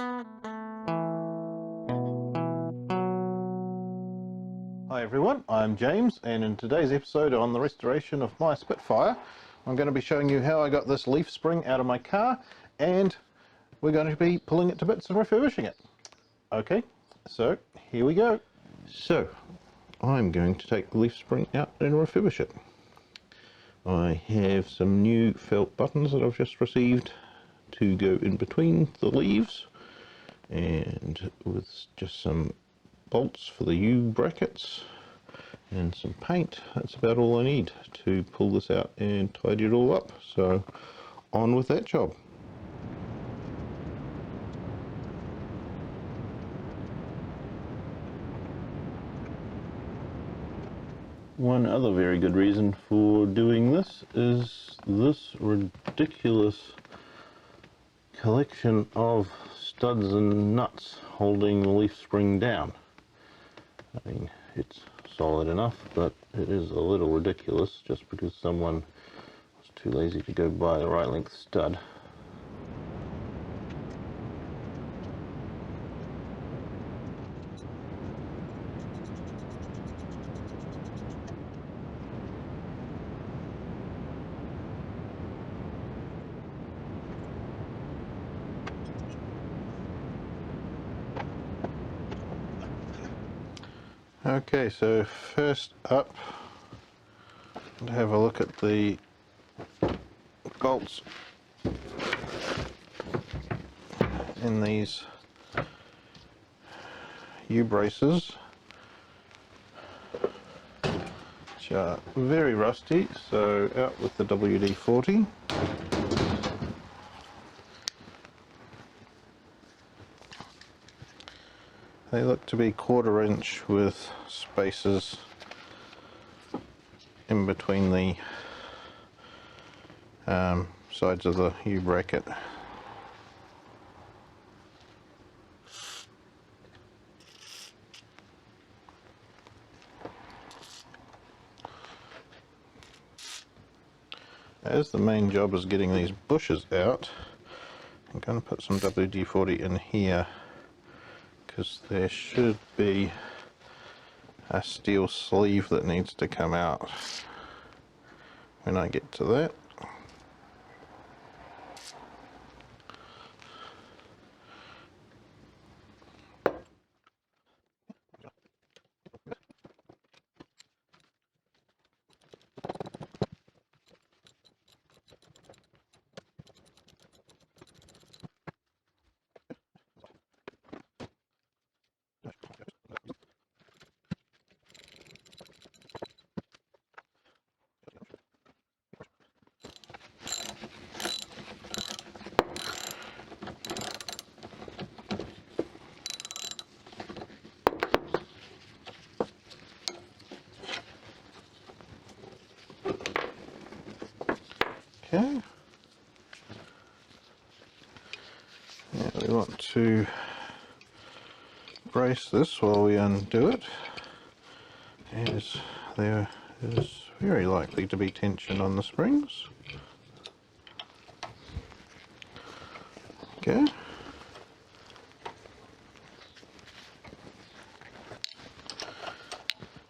Hi everyone, I'm James, and in today's episode on the restoration of my Spitfire, I'm going to be showing you how I got this leaf spring out of my car, and we're going to be pulling it to bits and refurbishing it. Okay, so here we go. So I'm going to take the leaf spring out and refurbish it. I have some new felt buttons that I've just received to go in between the leaves, and with just some bolts for the U brackets and some paint, that's about all I need to pull this out and tidy it all up. So on with that job. One other very good reason for doing this is this ridiculous collection of studs and nuts holding the leaf spring down. I mean, it's solid enough, but it is a little ridiculous just because someone was too lazy to go buy the right length stud. Okay, so first up, to have a look at the bolts in these U-braces, which are very rusty, so out with the WD-40. They look to be 1/4 inch with spaces in between the sides of the U-bracket. As the main job is getting these bushes out, I'm going to put some WD-40 in here, because there should be a steel sleeve that needs to come out when I get to that. Okay. Now we want to brace this while we undo it, as there is very likely to be tension on the springs. Okay.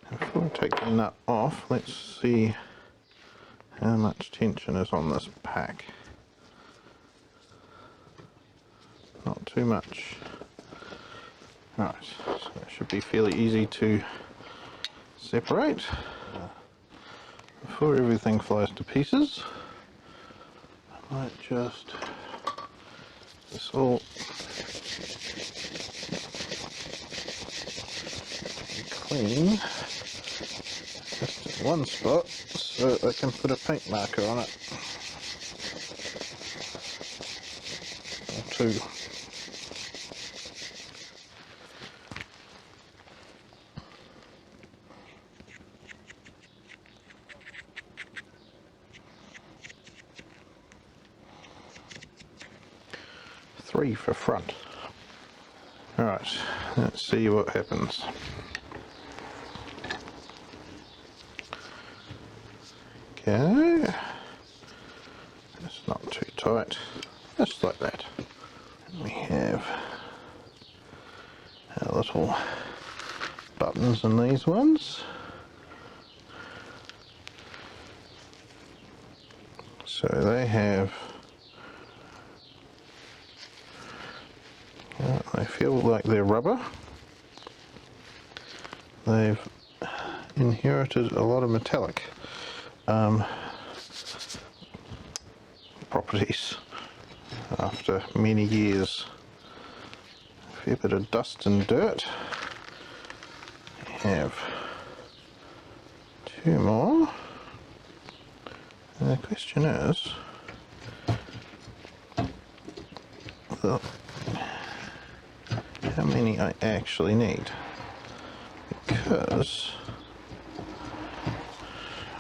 Before I take the nut off, let's see how much tension is on this pack. Not too much. Right, so it should be fairly easy to separate. Before everything flies to pieces, I might just this all clean just in one spot so I can put a paint marker on it, or two. Three for front. Alright, let's see what happens. Okay, it's not too tight, just like that. And we have little buttons in these ones. So they have, they feel like they're rubber. They've inherited a lot of metallic properties after many years. A fair bit of dust and dirt. We have two more. And the question is, how many I actually need, because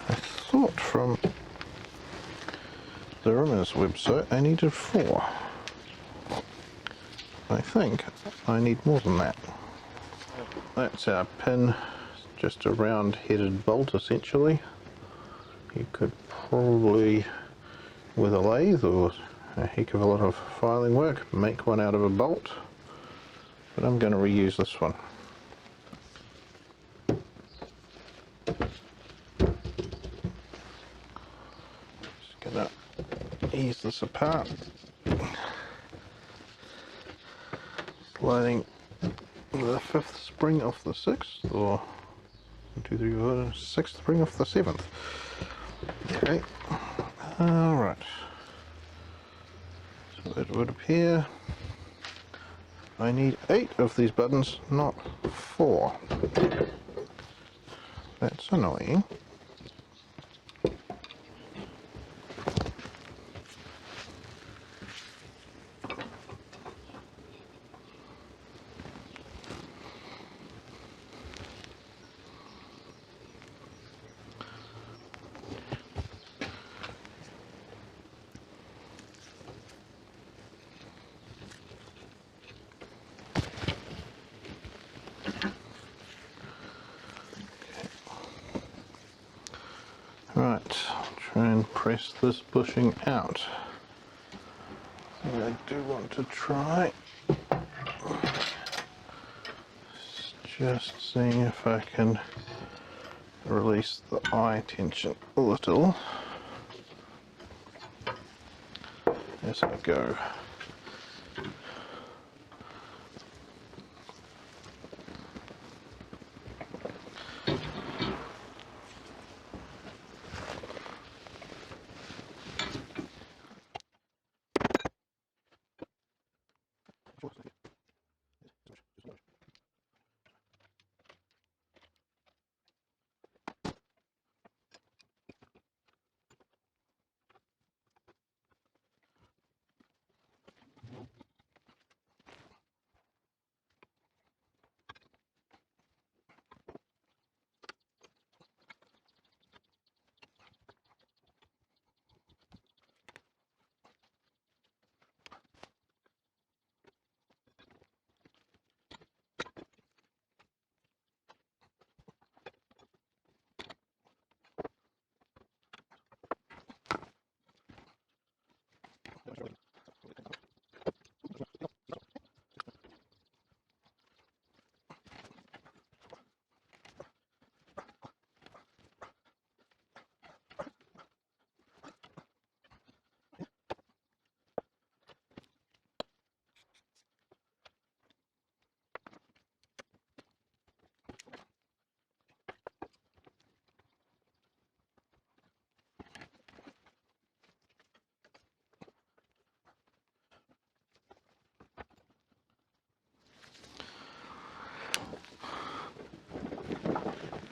I thought from the Rimmers website I needed 4. I think I need more than that. That's our pin, just a round headed bolt essentially. You could probably, with a lathe or a heck of a lot of filing work, make one out of a bolt, but I'm going to reuse this one. Just going to ease this apart, sliding the 5th spring off the 6th, or 1, 2, 3, 4, 6th spring off the 7th. Okay, alright, so it would appear I need 8 of these buttons, not 4. That's annoying. Right, try and press this bushing out. I do want to try just seeing if I can release the eye tension a little as I go.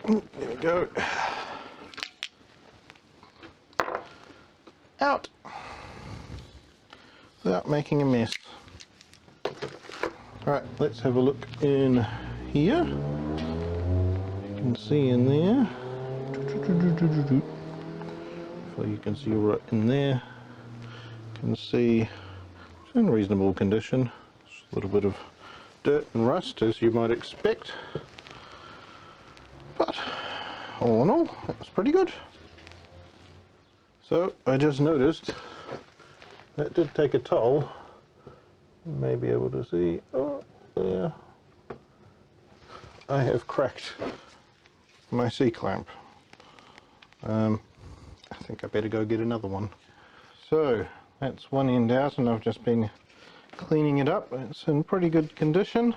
There we go. Out! Without making a mess. Alright, let's have a look in here. You can see in there. So you can see right in there. You can see it's in reasonable condition. Just a little bit of dirt and rust, as you might expect. But all in all, that was pretty good. So I just noticed that did take a toll. You may be able to see, oh, there, I have cracked my C-clamp. I think I better go get another one. So that's one end out, and I've just been cleaning it up. It's in pretty good condition.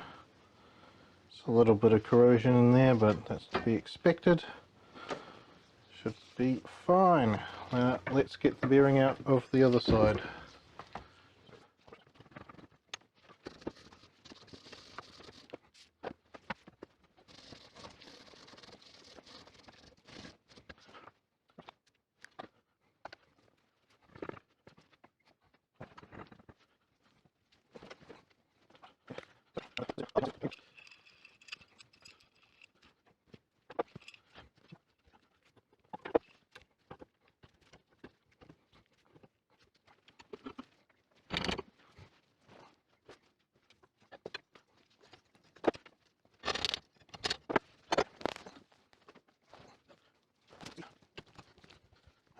It's a little bit of corrosion in there, but that's to be expected. Should be fine. Now let's get the bearing out of the other side.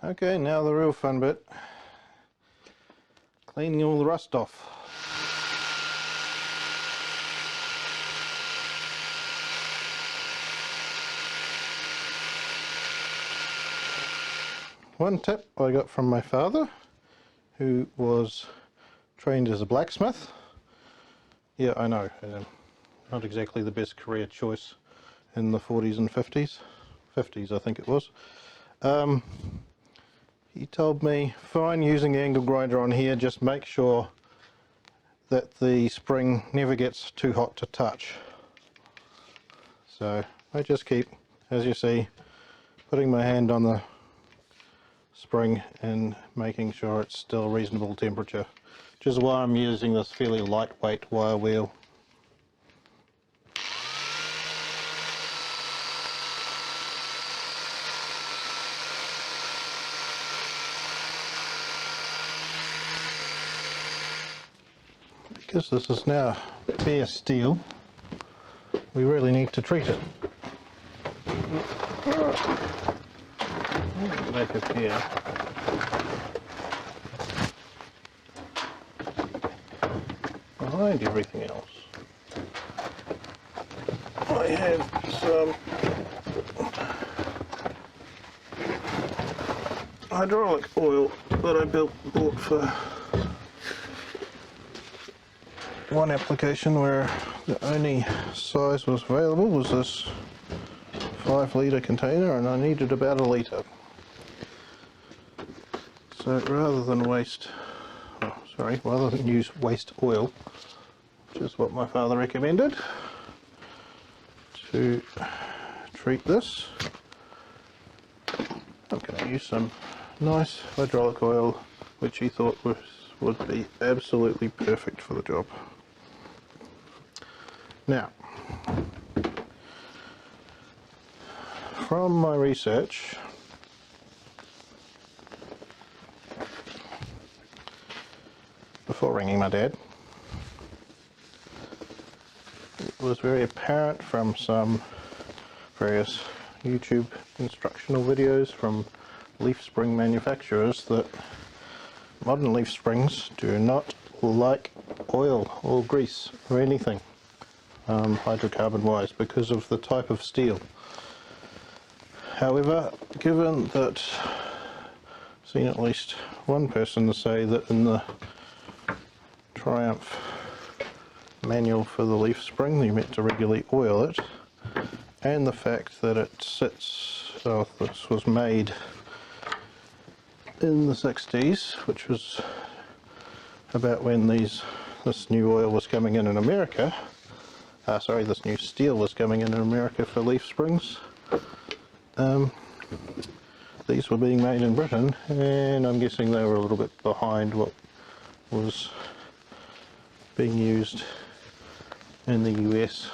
Okay, now the real fun bit. Cleaning all the rust off. One tip I got from my father, who was trained as a blacksmith. Yeah, I know, not exactly the best career choice in the 40s and 50s. 50s I think it was. He told me, fine, using the angle grinder on here, just make sure that the spring never gets too hot to touch. So I just keep, as you see, putting my hand on the spring and making sure it's still reasonable temperature, which is why I'm using this fairly lightweight wire wheel. Because this is now bare steel, we really need to treat it. Back up here. Behind everything else, I have some hydraulic oil that I bought for one application where the only size was available was this 5-litre container, and I needed about a litre. So rather than use waste oil, which is what my father recommended, to treat this, I'm going to use some nice hydraulic oil, which he thought would be absolutely perfect for the job. Now, from my research, before ringing my dad, it was very apparent from some various YouTube instructional videos from leaf spring manufacturers that modern leaf springs do not like oil or grease or anything hydrocarbon wise because of the type of steel. However, given that I've seen at least one person say that in the Triumph manual for the leaf spring you're meant to regularly oil it, and the fact that it sits, this was made in the 60s, which was about when this new oil was coming in America, this new steel was coming in America for leaf springs. These were being made in Britain, and I'm guessing they were a little bit behind what was being used in the US.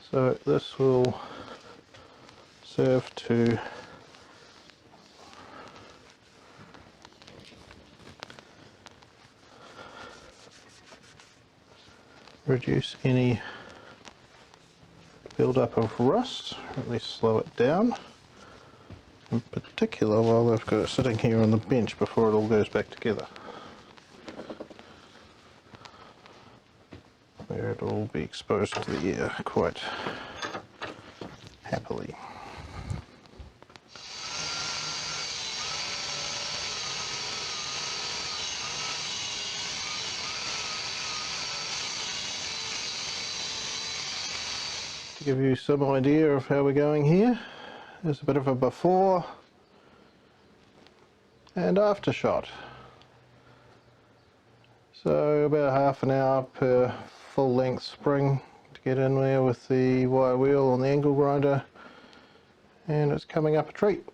So this will serve to reduce any build-up of rust, or at least slow it down. in particular while I've got it sitting here on the bench before it all goes back together, where it'll all be exposed to the air quite happily. To give you some idea of how we're going here, there's a bit of a before and after shot. So about half an hour per full length spring to get in there with the wire wheel on the angle grinder, and it's coming up a treat.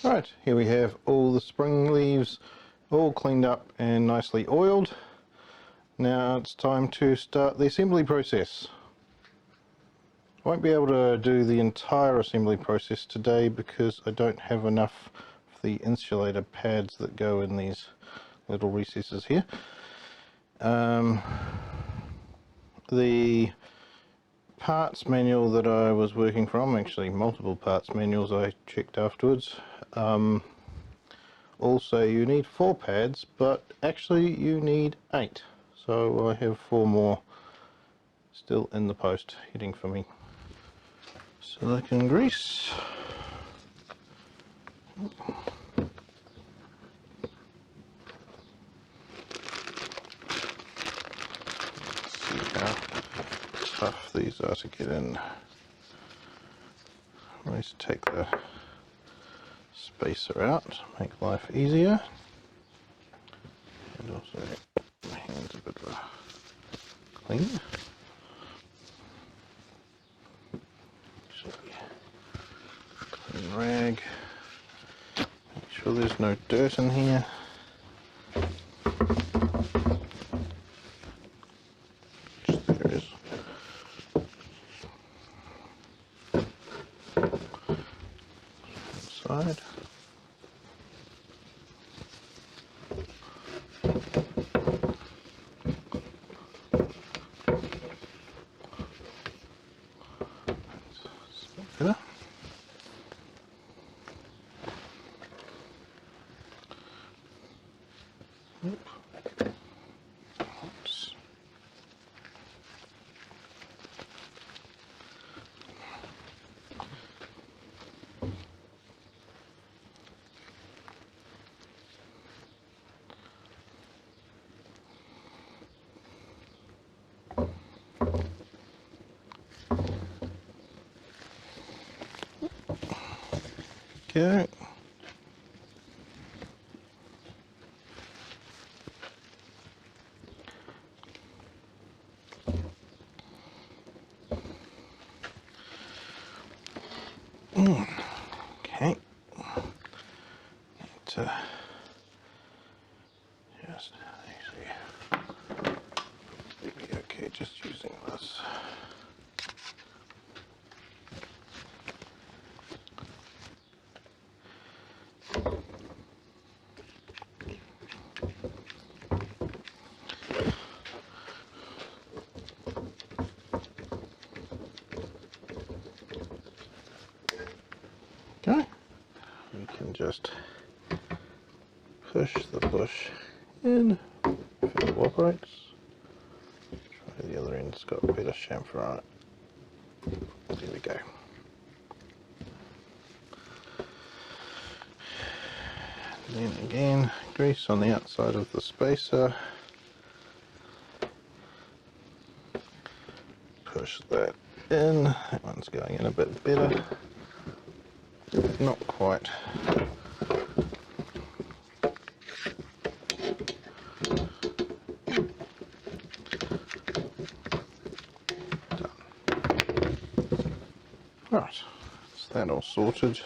Right, here we have all the spring leaves all cleaned up and nicely oiled. Now it's time to start the assembly process. I won't be able to do the entire assembly process today because I don't have enough of the insulator pads that go in these little recesses here. The parts manual that I was working from, actually multiple parts manuals I checked afterwards, also you need 4 pads, but actually you need 8, so I have 4 more still in the post heading for me. Silicone grease, see how tough these are to get in. Let's take the spacer out, make life easier, and also my hands a bit of a clean. Clean rag, make sure there's no dirt in here. There is. Side. Better. Oops. Okay. Okay. Just actually be okay just using this. Okay, we can just push the bush in if it operates. Try the other end, it's got a bit of chamfer on it. There we go. Then again, grease on the outside of the spacer. Push that in. That one's going in a bit better. Not quite. Right, so that all sorted.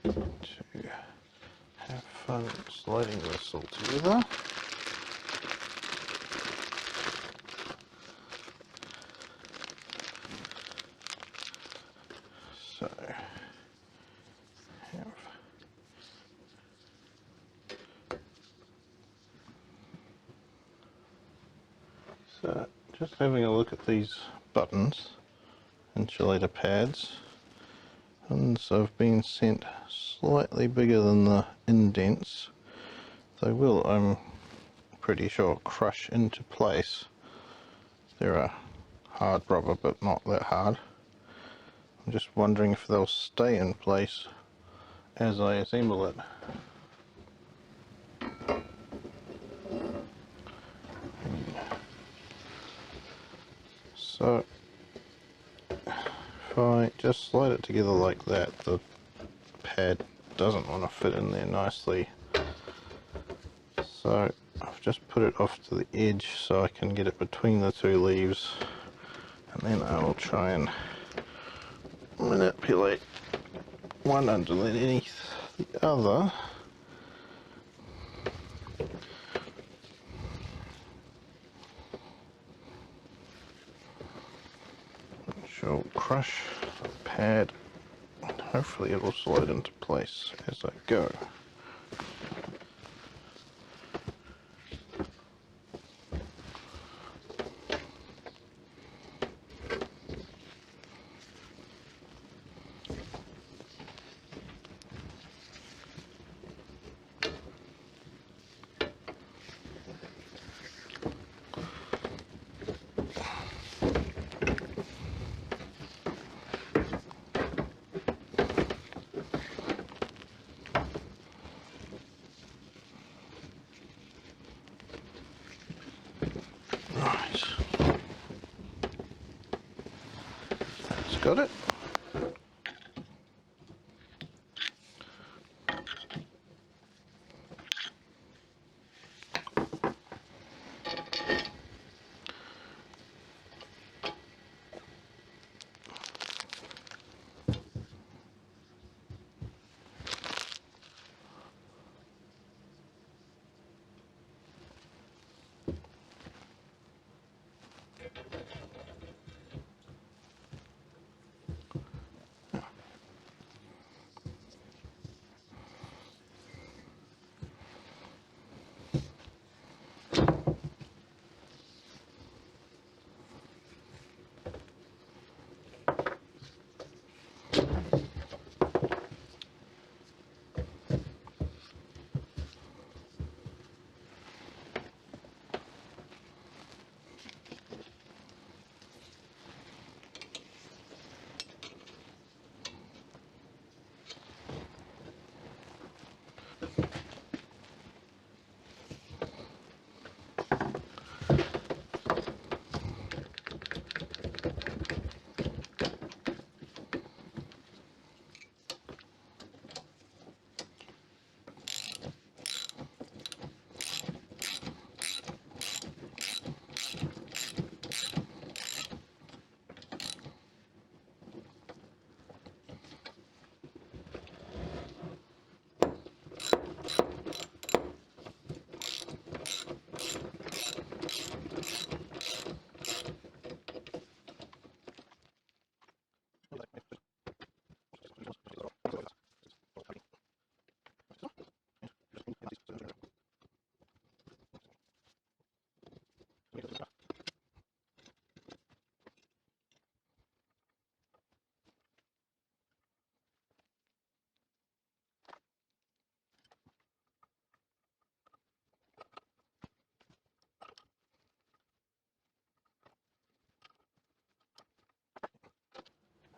To have fun sliding this all together. So, just having a look at these buttons, insulator pads, and so have been sent slightly bigger than the indents. They will, I'm pretty sure, crush into place. They're a hard rubber, but not that hard. I'm just wondering if they'll stay in place as I assemble it. So if I just slide it together like that, the pad doesn't want to fit in there nicely. So I've just put it off to the edge so I can get it between the two leaves, and then I will try and manipulate one underneath the other. Which will crush the pad, and hopefully it will slide into place as I go. Right, that's got it.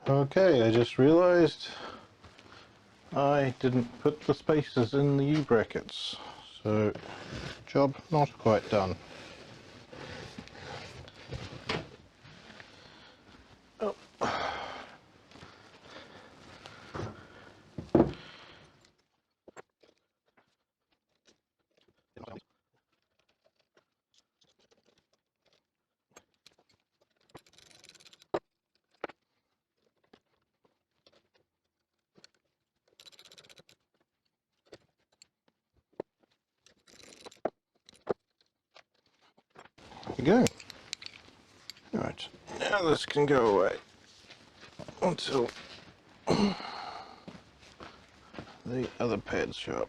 Okay, I just realized I didn't put the spacers in the U-brackets, so job not quite done. Oh. There we go. Right, now this can go away until the other pads show up.